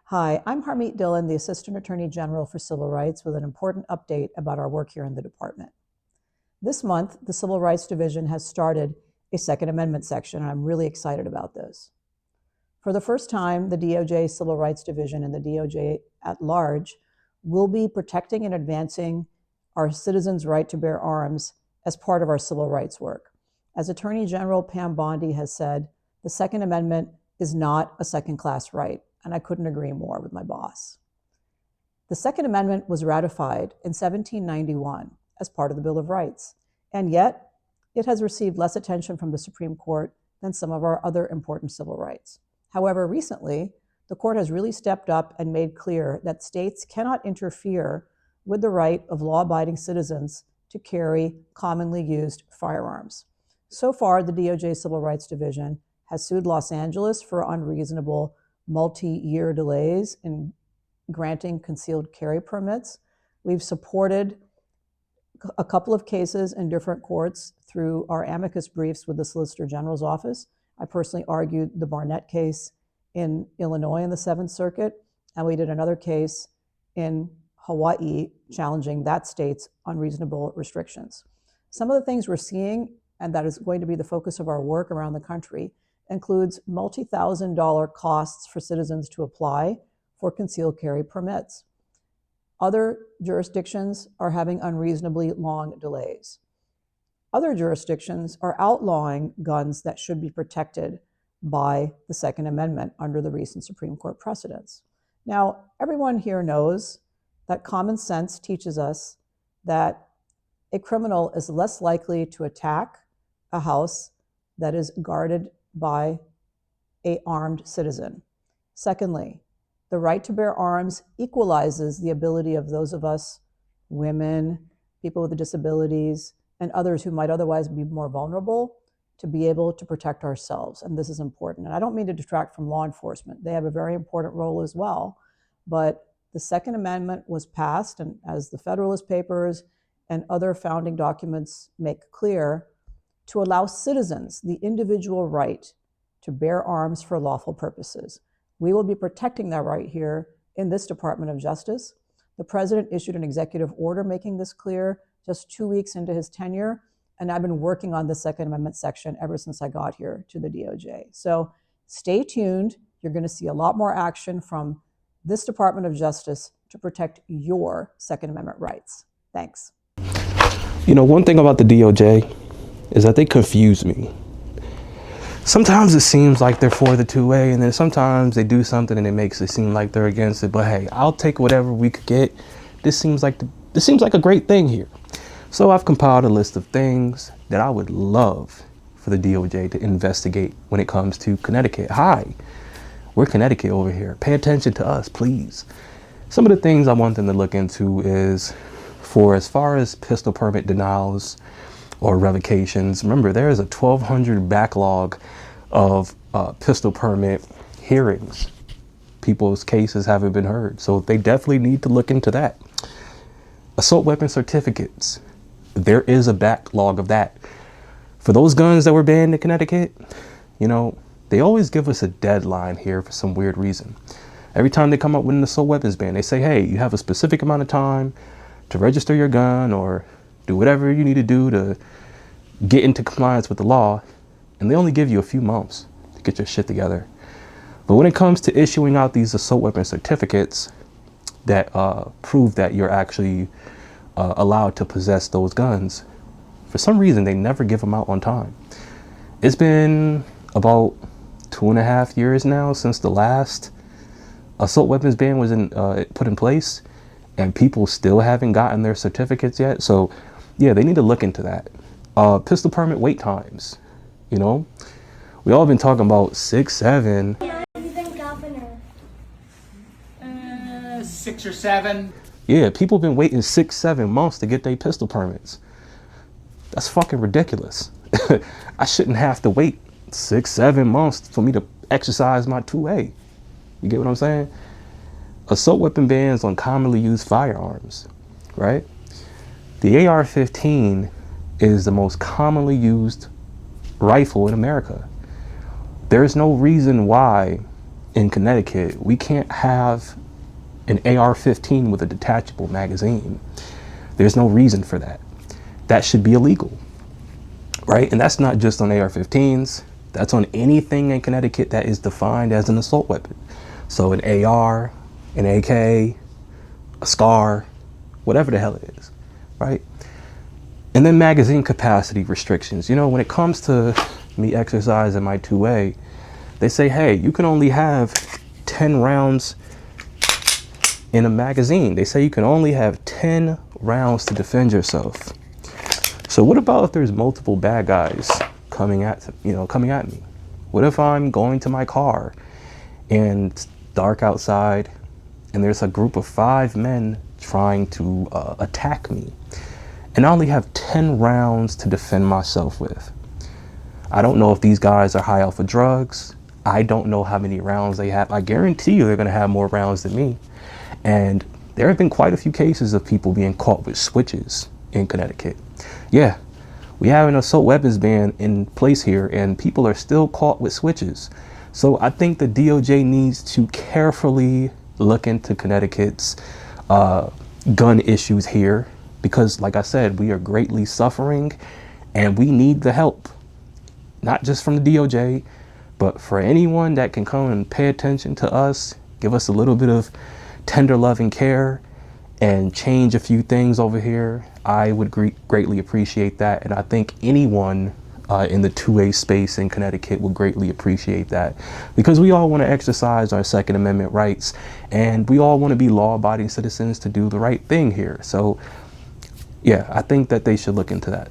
Hi, I'm Harmeet Dhillon, the Assistant Attorney General for Civil Rights, with an important update about our work here in the department. This month, the Civil Rights Division has started a Second Amendment section, and I'm really excited about this. For the first time, the DOJ Civil Rights Division and the DOJ at large will be protecting and advancing our citizens' right to bear arms as part of our civil rights work. As Attorney General Pam Bondi has said, the Second Amendment is not a second-class right, and I couldn't agree more with my boss. The Second Amendment was ratified in 1791 as part of the Bill of Rights, and yet it has received less attention from the Supreme Court than some of our other important civil rights. However, recently, the court has really stepped up and made clear that states cannot interfere with the right of law-abiding citizens to carry commonly used firearms. So far, the DOJ Civil Rights Division has sued Los Angeles for unreasonable multi-year delays in granting concealed carry permits. We've supported a couple of cases in different courts through our amicus briefs with the Solicitor General's office. I personally argued the Barnett case in Illinois in the Seventh Circuit, and we did another case in Hawaii challenging that state's unreasonable restrictions. Some of the things we're seeing, and that is going to be the focus of our work around the country, includes multi-thousand-dollar costs for citizens to apply for concealed carry permits. Other jurisdictions are having unreasonably long delays. Other jurisdictions are outlawing guns that should be protected by the Second Amendment under the recent Supreme Court precedents. Now, everyone here knows that common sense teaches us that a criminal is less likely to attack a house that is guarded by an armed citizen. Secondly, the right to bear arms equalizes the ability of those of us, women, people with disabilities, and others who might otherwise be more vulnerable, to be able to protect ourselves. And this is important. And I don't mean to detract from law enforcement. They have a very important role as well. But the Second Amendment was passed, and as the Federalist Papers and other founding documents make clear, to allow citizens the individual right to bear arms for lawful purposes. We will be protecting that right here in this Department of Justice. The President issued an executive order making this clear just 2 weeks into his tenure, and I've been working on the Second Amendment section ever since I got here to the DOJ. So stay tuned. You're going to see a lot more action from this Department of Justice to protect your Second Amendment rights. Thanks. You know, one thing about the DOJ is that they confuse me. Sometimes it seems like they're for the 2A, and then sometimes they do something and it makes it seem like they're against it. But hey, I'll take whatever we could get. This seems like a great thing here. So I've compiled a list of things that I would love for the DOJ to investigate when it comes to Connecticut. Hi, we're Connecticut over here. Pay attention to us, please. Some of the things I want them to look into is, for as far as pistol permit denials or revocations, remember there is a 1,200 backlog of pistol permit hearings. People's cases haven't been heard, so they definitely need to look into that. Assault weapon certificates, there is a backlog of that. For those guns that were banned in Connecticut, you know, they always give us a deadline here for some weird reason. Every time they come up with an assault weapons ban, they say, hey, you have a specific amount of time to register your gun or do whatever you need to do to get into compliance with the law, and they only give you a few months to get your shit together. But when it comes to issuing out these assault weapon certificates that prove that you're actually allowed to possess those guns, for some reason they never give them out on time. It's been about 2.5 years now since the last assault weapons ban was put in place, and people still haven't gotten their certificates yet. So yeah, they need to look into that. Pistol permit wait times, you know, we all been talking about 6, 7. Governor. 6 or 7. Yeah, people been waiting 6, 7 months to get their pistol permits. That's fucking ridiculous. I shouldn't have to wait 6, 7 months for me to exercise my 2A. You get what I'm saying? Assault weapon bans on commonly used firearms, right? The AR-15 is the most commonly used rifle in America. There's no reason why in Connecticut, we can't have an AR-15 with a detachable magazine. There's no reason for that. That should be illegal, right? And that's not just on AR-15s. That's on anything in Connecticut that is defined as an assault weapon. So an AR, an AK, a SCAR, whatever the hell it is, right? And then magazine capacity restrictions. You know, when it comes to me exercising my 2A, they say, hey, you can only have 10 rounds in a magazine. They say you can only have 10 rounds to defend yourself. So what about if there's multiple bad guys coming at me? What if I'm going to my car and it's dark outside and there's a group of 5 men trying to attack me, and I only have 10 rounds to defend myself with? I don't know if these guys are high off of drugs. I don't know how many rounds they have. I guarantee you they're going to have more rounds than me. And there have been quite a few cases of people being caught with switches in Connecticut. Yeah, we have an assault weapons ban in place here, and people are still caught with switches. So I think the DOJ needs to carefully look into Connecticut's gun issues here, because like I said, we are greatly suffering and we need the help, not just from the DOJ, but for anyone that can come and pay attention to us, give us a little bit of tender love and care, and change a few things over here. I would greatly appreciate that. And I think anyone in the 2A space in Connecticut would greatly appreciate that, because we all want to exercise our Second Amendment rights, and we all want to be law-abiding citizens to do the right thing here. So yeah, I think that they should look into that.